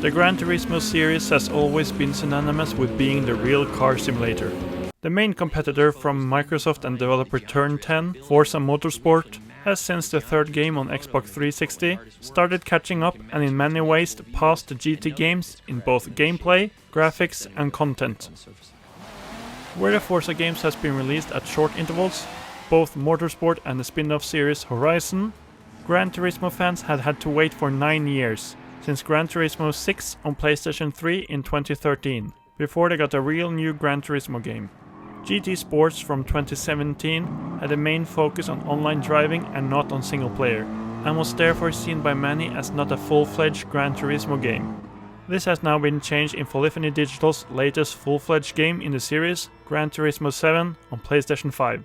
The Gran Turismo series has always been synonymous with being the real car simulator. The main competitor from Microsoft and developer Turn 10, Forza Motorsport, has since the third game on Xbox 360 started catching up and in many ways passed the GT games in both gameplay, graphics and content. Where the Forza games has been released at short intervals, both Motorsport and the spin-off series Horizon, Gran Turismo fans had to wait for 9 years, since Gran Turismo 6 on PlayStation 3 in 2013, before they got a real new Gran Turismo game. GT Sports from 2017 had a main focus on online driving and not on single player, and was therefore seen by many as not a full-fledged Gran Turismo game. This has now been changed in Polyphony Digital's latest full-fledged game in the series, Gran Turismo 7 on PlayStation 5.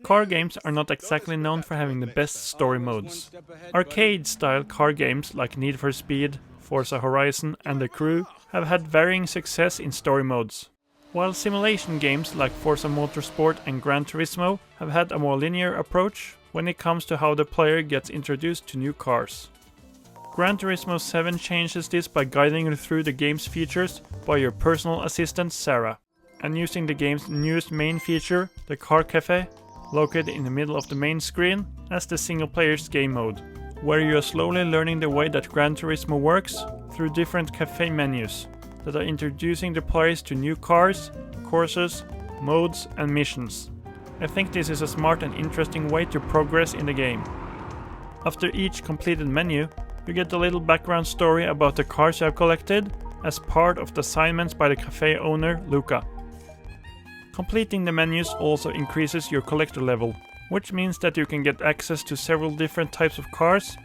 Car games are not exactly known for having the best story modes. Arcade-style car games like Need for Speed, Forza Horizon and The Crew have had varying success in story modes, while simulation games like Forza Motorsport and Gran Turismo have had a more linear approach when it comes to how the player gets introduced to new cars. Gran Turismo 7 changes this by guiding you through the game's features by your personal assistant Sarah, and using the game's newest main feature, the Car Cafe, located in the middle of the main screen, as the single player's game mode, where you are slowly learning the way that Gran Turismo works through different cafe menus that are introducing the players to new cars, courses, modes and missions. I think this is a smart and interesting way to progress in the game. After each completed menu, you get a little background story about the cars you have collected as part of the assignments by the cafe owner Luca. Completing the menus also increases your collector level, which means that you can get access to several different types of cars,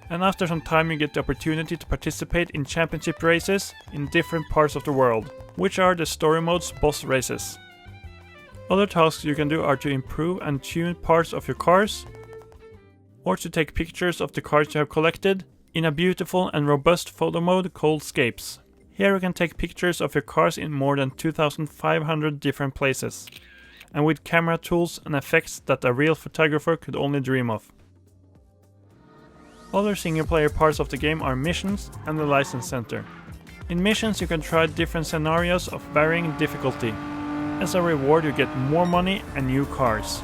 and after some time you get the opportunity to participate in championship races in different parts of the world, which are the story mode's boss races. Other tasks you can do are to improve and tune parts of your cars, or to take pictures of the cars you have collected in a beautiful and robust photo mode called Scapes. Here you can take pictures of your cars in more than 2,500 different places, and with camera tools and effects that a real photographer could only dream of. Other single-player parts of the game are missions and the license center. In missions you can try different scenarios of varying difficulty. As a reward you get more money and new cars.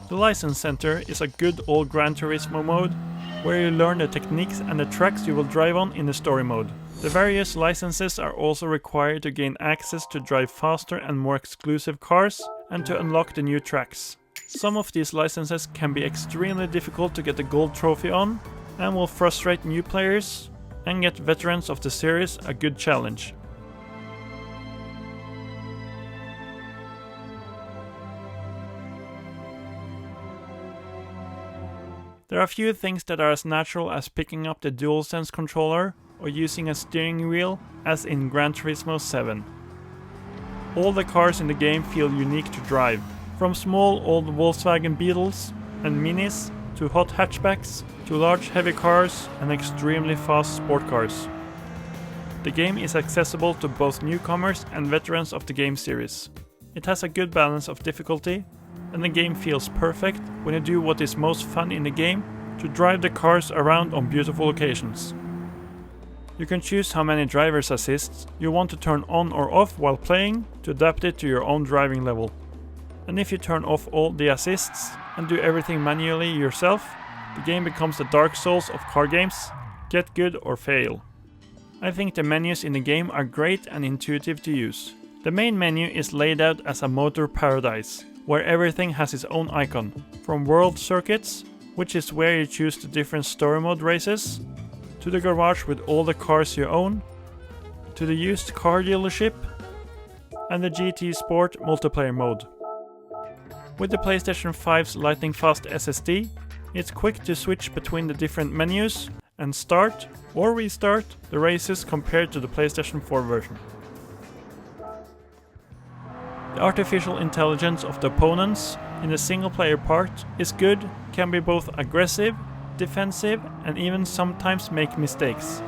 The license center is a good old Gran Turismo mode, where you learn the techniques and the tracks you will drive on in the story mode. The various licenses are also required to gain access to drive faster and more exclusive cars and to unlock the new tracks. Some of these licenses can be extremely difficult to get the gold trophy on and will frustrate new players and get veterans of the series a good challenge. There are few things that are as natural as picking up the DualSense controller or using a steering wheel as in Gran Turismo 7. All the cars in the game feel unique to drive, from small old Volkswagen Beetles and Minis to hot hatchbacks to large heavy cars and extremely fast sport cars. The game is accessible to both newcomers and veterans of the game series. It has a good balance of difficulty, and the game feels perfect when you do what is most fun in the game, to drive the cars around on beautiful locations. You can choose how many driver's assists you want to turn on or off while playing to adapt it to your own driving level. And if you turn off all the assists and do everything manually yourself, the game becomes the Dark Souls of car games, get good or fail. I think the menus in the game are great and intuitive to use. The main menu is laid out as a motor paradise, where everything has its own icon, from world circuits, which is where you choose the different story mode races, to the garage with all the cars you own, to the used car dealership, and the GT Sport multiplayer mode. With the PlayStation 5's lightning-fast SSD, it's quick to switch between the different menus and start or restart the races compared to the PlayStation 4 version. The artificial intelligence of the opponents in the single-player part is good, can be both aggressive, defensive and even sometimes make mistakes.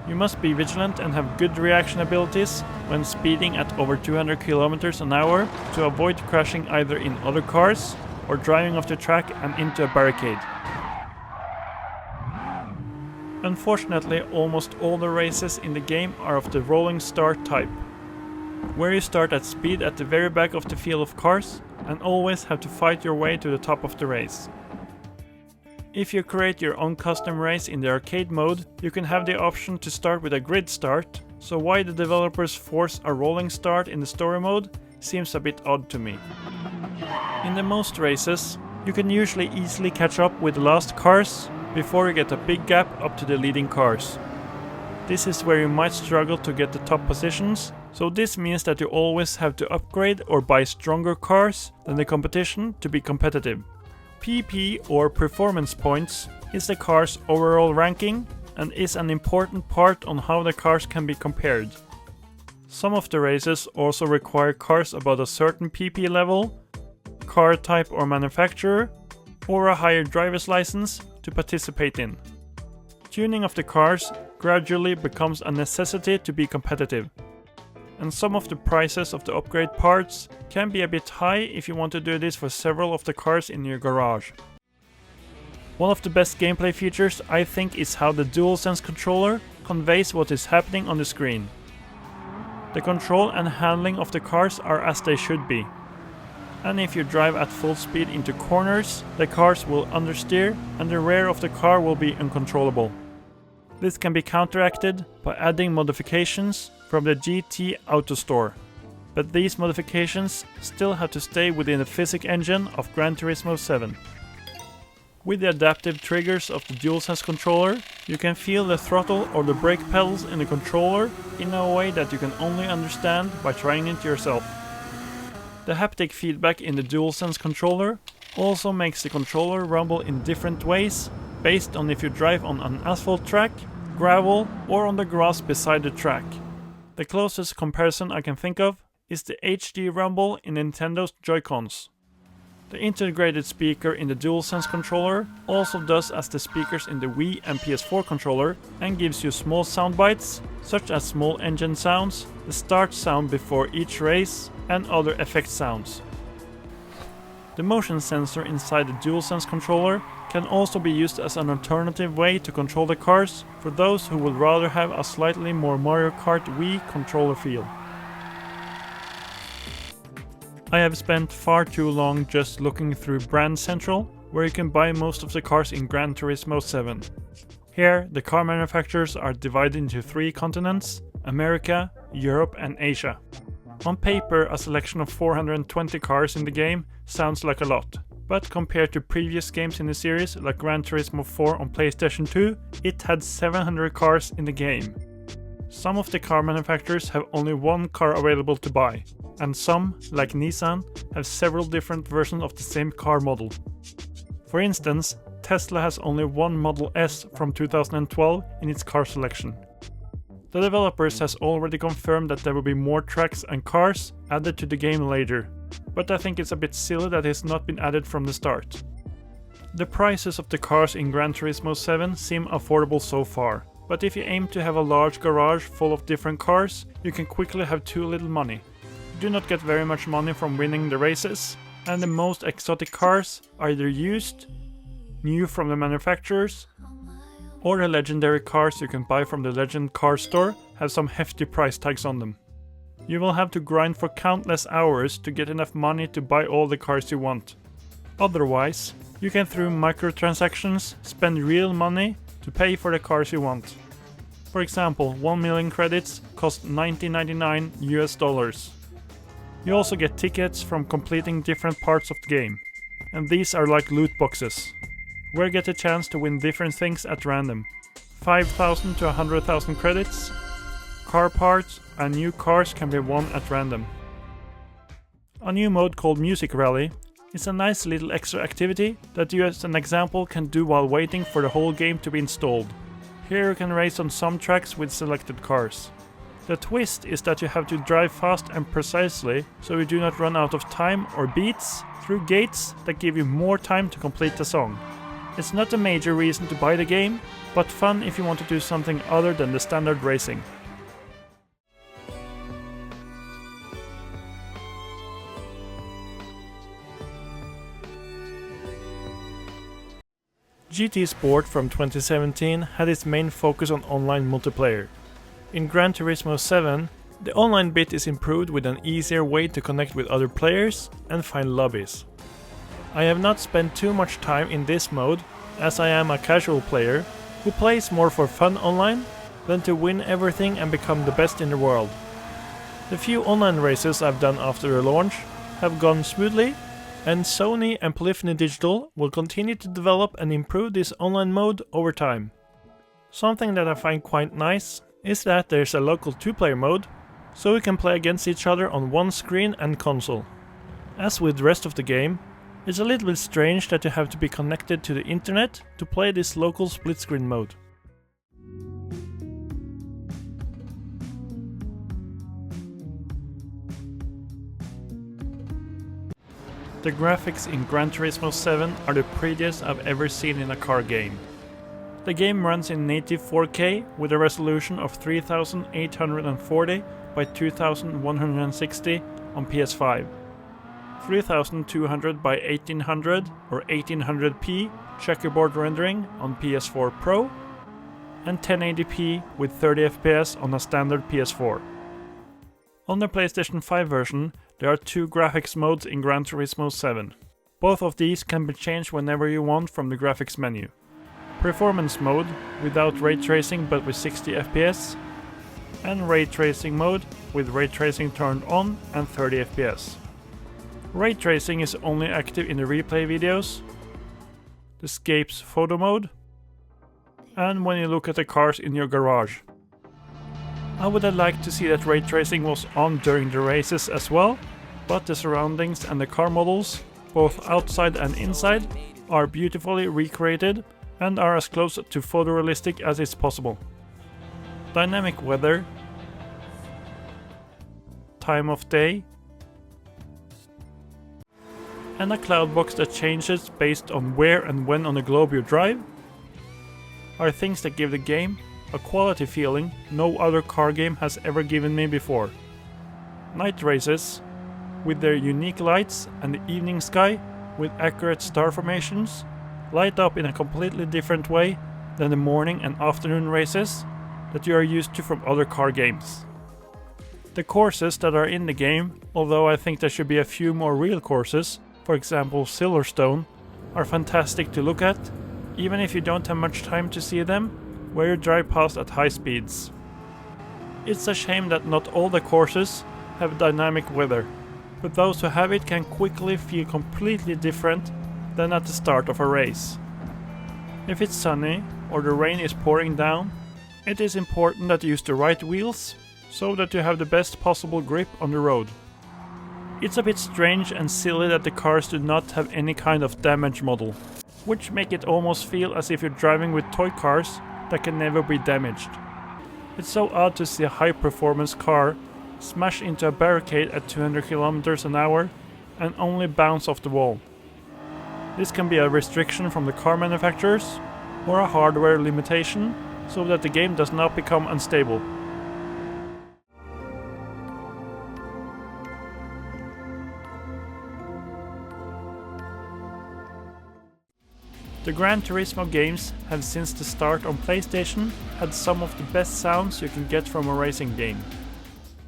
You must be vigilant and have good reaction abilities when speeding at over 200 km an hour to avoid crashing either in other cars or driving off the track and into a barricade. Unfortunately, almost all the races in the game are of the rolling start type, where you start at speed at the very back of the field of cars and always have to fight your way to the top of the race. If you create your own custom race in the arcade mode, you can have the option to start with a grid start, so why the developers force a rolling start in the story mode seems a bit odd to me. In the most races, you can usually easily catch up with the last cars before you get a big gap up to the leading cars. This is where you might struggle to get the top positions, so this means that you always have to upgrade or buy stronger cars than the competition to be competitive. PP or performance points is the car's overall ranking and is an important part on how the cars can be compared. Some of the races also require cars about a certain PP level, car type or manufacturer, or a higher driver's license to participate in. Tuning of the cars gradually becomes a necessity to be competitive, and some of the prices of the upgrade parts can be a bit high if you want to do this for several of the cars in your garage. One of the best gameplay features I think is how the DualSense controller conveys what is happening on the screen. The control and handling of the cars are as they should be, and if you drive at full speed into corners, the cars will understeer and the rear of the car will be uncontrollable. This can be counteracted by adding modifications from the GT Auto Store, but these modifications still have to stay within the physics engine of Gran Turismo 7. With the adaptive triggers of the DualSense controller, you can feel the throttle or the brake pedals in the controller in a way that you can only understand by trying it yourself. The haptic feedback in the DualSense controller also makes the controller rumble in different ways based on if you drive on an asphalt track, gravel, or on the grass beside the track. The closest comparison I can think of is the HD rumble in Nintendo's Joy-Cons. The integrated speaker in the DualSense controller also does as the speakers in the Wii and PS4 controller and gives you small sound bites, such as small engine sounds, the start sound before each race, and other effect sounds. The motion sensor inside the DualSense controller can also be used as an alternative way to control the cars for those who would rather have a slightly more Mario Kart Wii controller feel. I have spent far too long just looking through Brand Central, where you can buy most of the cars in Gran Turismo 7. Here, the car manufacturers are divided into 3 continents: America, Europe and Asia. On paper, a selection of 420 cars in the game sounds like a lot, but compared to previous games in the series like Gran Turismo 4 on PlayStation 2, it had 700 cars in the game. Some of the car manufacturers have only one car available to buy, and some, like Nissan, have several different versions of the same car model. For instance, Tesla has only one Model S from 2012 in its car selection. The developers has already confirmed that there will be more tracks and cars added to the game later, but I think it's a bit silly that it's not been added from the start. The prices of the cars in Gran Turismo 7 seem affordable so far, but if you aim to have a large garage full of different cars, you can quickly have too little money. You do not get very much money from winning the races, and the most exotic cars are either used, new from the manufacturers, or the legendary cars you can buy from the Legend Car Store have some hefty price tags on them. You will have to grind for countless hours to get enough money to buy all the cars you want. Otherwise, you can through microtransactions spend real money to pay for the cars you want. For example, 1 million credits cost $19.99 US. You also get tickets from completing different parts of the game, and these are like loot boxes, where you get a chance to win different things at random. 5,000 to 100,000 credits, car parts and new cars can be won at random. A new mode called Music Rally is a nice little extra activity that you as an example can do while waiting for the whole game to be installed. Here you can race on some tracks with selected cars. The twist is that you have to drive fast and precisely so you do not run out of time or beats through gates that give you more time to complete the song. It's not a major reason to buy the game, but fun if you want to do something other than the standard racing. GT Sport from 2017 had its main focus on online multiplayer. In Gran Turismo 7, the online bit is improved with an easier way to connect with other players and find lobbies. I have not spent too much time in this mode, as I am a casual player who plays more for fun online than to win everything and become the best in the world. The few online races I've done after the launch have gone smoothly, and Sony and Polyphony Digital will continue to develop and improve this online mode over time. Something that I find quite nice is that there's a local 2-player mode, so we can play against each other on one screen and console. As with the rest of the game, it's a little bit strange that you have to be connected to the internet to play this local split-screen mode. The graphics in Gran Turismo 7 are the prettiest I've ever seen in a car game. The game runs in native 4K with a resolution of 3840 by 2160 on PS5, 3200 by 1800 or 1800p checkerboard rendering on PS4 Pro, and 1080p with 30 FPS on a standard PS4. On the PlayStation 5 version, there are 2 graphics modes in Gran Turismo 7. Both of these can be changed whenever you want from the graphics menu. Performance mode, without ray tracing but with 60 FPS, and ray tracing mode, with ray tracing turned on and 30 FPS. Ray tracing is only active in the replay videos, the Escapes photo mode, and when you look at the cars in your garage. I would have liked to see that ray tracing was on during the races as well, but the surroundings and the car models, both outside and inside, are beautifully recreated and are as close to photorealistic as is possible. Dynamic weather, time of day, and a cloud box that changes based on where and when on the globe you drive are things that give the game a quality feeling no other car game has ever given me before. Night races, with their unique lights and the evening sky with accurate star formations, light up in a completely different way than the morning and afternoon races that you are used to from other car games. The courses that are in the game, although I think there should be a few more real courses, for example Silverstone, are fantastic to look at, even if you don't have much time to see them, where you drive past at high speeds. It's a shame that not all the courses have dynamic weather, but those who have it can quickly feel completely different than at the start of a race. If it's sunny or the rain is pouring down, it is important that you use the right wheels so that you have the best possible grip on the road. It's a bit strange and silly that the cars do not have any kind of damage model, which make it almost feel as if you're driving with toy cars that can never be damaged. It's so odd to see a high-performance car smash into a barricade at 200 km an hour and only bounce off the wall. This can be a restriction from the car manufacturers or a hardware limitation so that the game does not become unstable. The Gran Turismo games have since the start on PlayStation had some of the best sounds you can get from a racing game.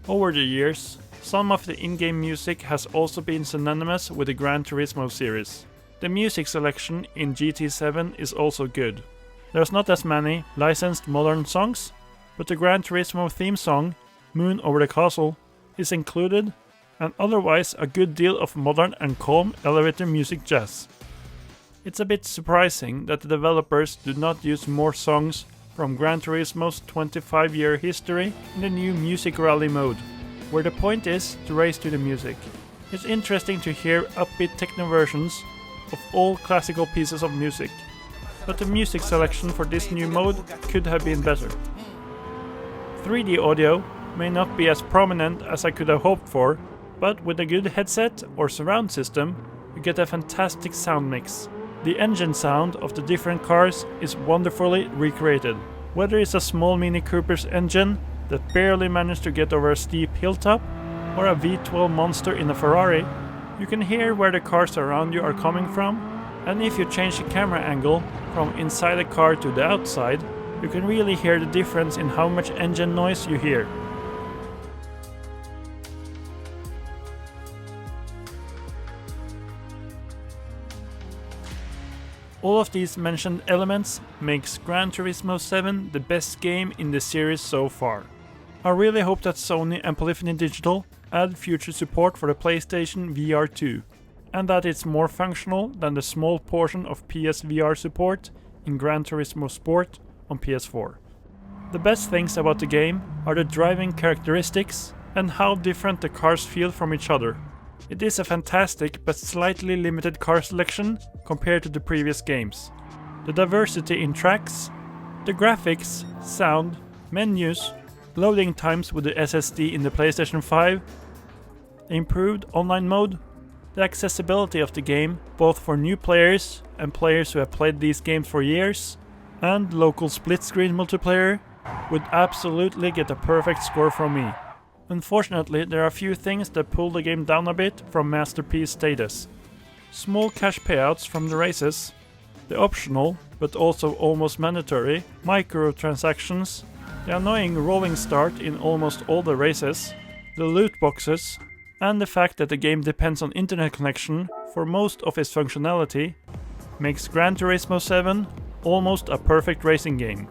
Over the years, some of the in-game music has also been synonymous with the Gran Turismo series. The music selection in GT7 is also good. There's not as many licensed modern songs, but the Gran Turismo theme song, Moon Over the Castle, is included, and otherwise a good deal of modern and calm elevator music jazz. It's a bit surprising that the developers do not use more songs from Gran Turismo's 25-year history in the new Music Rally mode, where the point is to race to the music. It's interesting to hear upbeat techno versions of all classical pieces of music, but the music selection for this new mode could have been better. 3D audio may not be as prominent as I could have hoped for, but with a good headset or surround system, you get a fantastic sound mix. The engine sound of the different cars is wonderfully recreated. Whether it's a small Mini Cooper's engine that barely managed to get over a steep hilltop, or a V12 monster in a Ferrari, you can hear where the cars around you are coming from, and if you change the camera angle from inside the car to the outside, you can really hear the difference in how much engine noise you hear. All of these mentioned elements makes Gran Turismo 7 the best game in the series so far. I really hope that Sony and Polyphony Digital add future support for the PlayStation VR 2, and that it's more functional than the small portion of PSVR support in Gran Turismo Sport on PS4. The best things about the game are the driving characteristics and how different the cars feel from each other. It is a fantastic but slightly limited car selection compared to the previous games. The diversity in tracks, the graphics, sound, menus, loading times with the SSD in the PlayStation 5, the improved online mode, the accessibility of the game both for new players and players who have played these games for years, and local split-screen multiplayer would absolutely get a perfect score from me. Unfortunately, there are a few things that pull the game down a bit from masterpiece status. Small cash payouts from the races, the optional, but also almost mandatory, microtransactions, the annoying rolling start in almost all the races, the loot boxes, and the fact that the game depends on internet connection for most of its functionality makes Gran Turismo 7 almost a perfect racing game.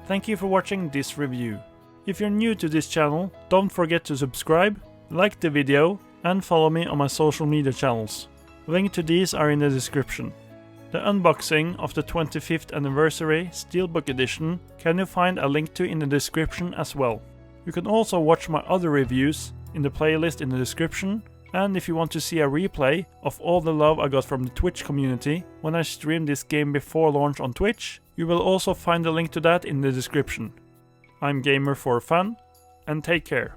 Thank you for watching this review. If you're new to this channel, don't forget to subscribe, like the video, and follow me on my social media channels. Links to these are in the description. The unboxing of the 25th anniversary Steelbook edition can you find a link to in the description as well. You can also watch my other reviews in the playlist in the description, and if you want to see a replay of all the love I got from the Twitch community when I streamed this game before launch on Twitch, you will also find a link to that in the description. I'm Gamer4Fun, and take care.